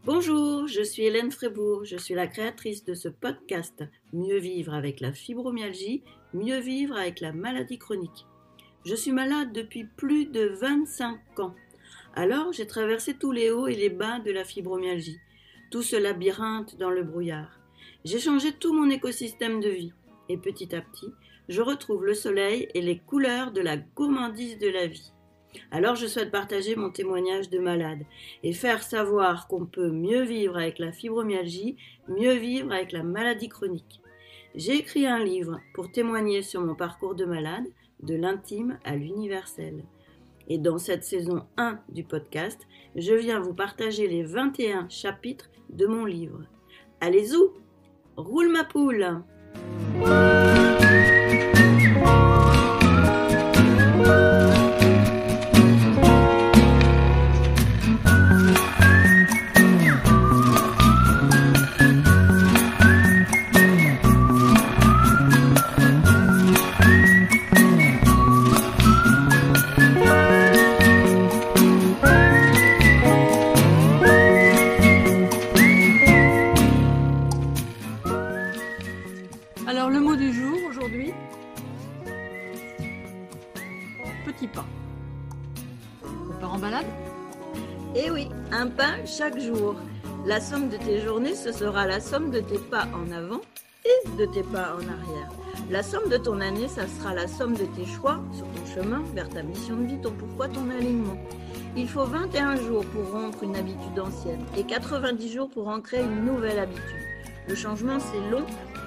Bonjour, je suis Hélène Frébourg, je suis la créatrice de ce podcast Mieux vivre avec la fibromyalgie, mieux vivre avec la maladie chronique. Je suis malade depuis plus de 25 ans. Alors j'ai traversé tous les hauts et les bas de la fibromyalgie, tout ce labyrinthe dans le brouillard. J'ai changé tout mon écosystème de vie et petit à petit, je retrouve le soleil et les couleurs de la gourmandise de la vie. Alors je souhaite partager mon témoignage de malade et faire savoir qu'on peut mieux vivre avec la fibromyalgie, mieux vivre avec la maladie chronique. J'ai écrit un livre pour témoigner sur mon parcours de malade, de l'intime à l'universel. Et dans cette saison 1 du podcast, je viens vous partager les 21 chapitres de mon livre. Allez zou, roule ma poule! Alors le mot du jour aujourd'hui, petit pas. On part en balade? Eh oui, un pas chaque jour. La somme de tes journées, ce sera la somme de tes pas en avant et de tes pas en arrière. La somme de ton année, ça sera la somme de tes choix sur ton chemin vers ta mission de vie, ton pourquoi, ton alignement. Il faut 21 jours pour rompre une habitude ancienne et 90 jours pour ancrer une nouvelle habitude. Le changement, c'est long,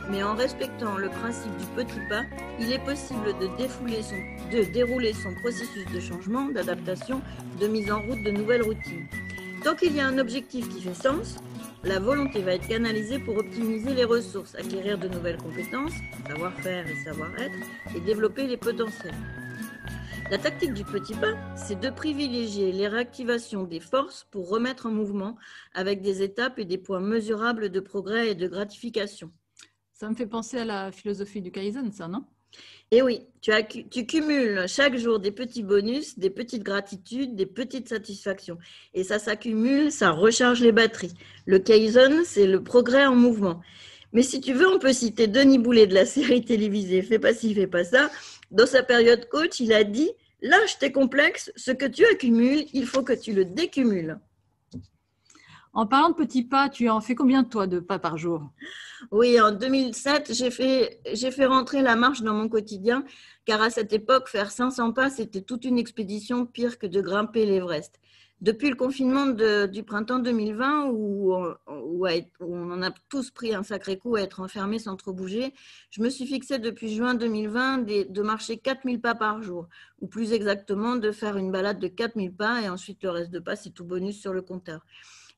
mais en respectant le principe du petit pas, il est possible de dérouler son processus de changement, d'adaptation, de mise en route de nouvelles routines. Tant qu'il y a un objectif qui fait sens, la volonté va être canalisée pour optimiser les ressources, acquérir de nouvelles compétences, savoir-faire et savoir-être, et développer les potentiels. La tactique du petit pas, c'est de privilégier les réactivations des forces pour remettre en mouvement avec des étapes et des points mesurables de progrès et de gratification. Ça me fait penser à la philosophie du Kaizen, ça, non? Et oui, tu cumules chaque jour des petits bonus, des petites gratitudes, des petites satisfactions. Et ça s'accumule, ça recharge les batteries. Le Kaizen, c'est le progrès en mouvement. Mais si tu veux, on peut citer Denis Boulet de la série télévisée Fais pas ci, fais pas ça. Dans sa période coach, il a dit « Lâche tes complexes, ce que tu accumules, il faut que tu le décumules. » En parlant de petits pas, tu en fais combien toi de pas par jour? Oui, en 2007, j'ai fait rentrer la marche dans mon quotidien, car à cette époque, faire 500 pas, c'était toute une expédition pire que de grimper l'Everest. Depuis le confinement du printemps 2020, où on en a tous pris un sacré coup à être enfermés sans trop bouger, je me suis fixée depuis juin 2020 de marcher 4000 pas par jour, ou plus exactement de faire une balade de 4000 pas et ensuite le reste de pas, c'est tout bonus sur le compteur.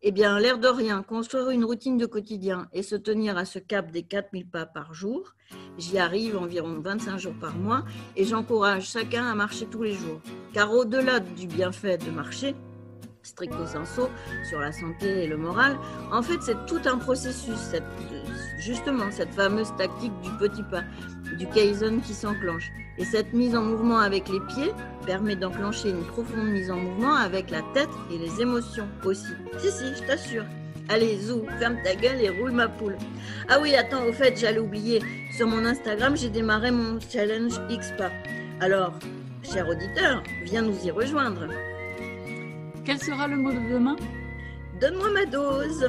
Eh bien, l'air de rien, construire une routine de quotidien et se tenir à ce cap des 4000 pas par jour, j'y arrive environ 25 jours par mois et j'encourage chacun à marcher tous les jours. Car au-delà du bienfait de marcher, stricto sensu, sur la santé et le moral, en fait, c'est tout un processus, justement, cette fameuse tactique du petit pas, du Kaizen qui s'enclenche. Et cette mise en mouvement avec les pieds permet d'enclencher une profonde mise en mouvement avec la tête et les émotions aussi. Si, je t'assure. Allez, zou, ferme ta gueule et roule ma poule. Ah oui, attends, au fait, j'allais oublier. Sur mon Instagram, j'ai démarré mon challenge X-Pas. Alors, cher auditeur, viens nous y rejoindre. Quel sera le mot de demain? Donne-moi ma dose.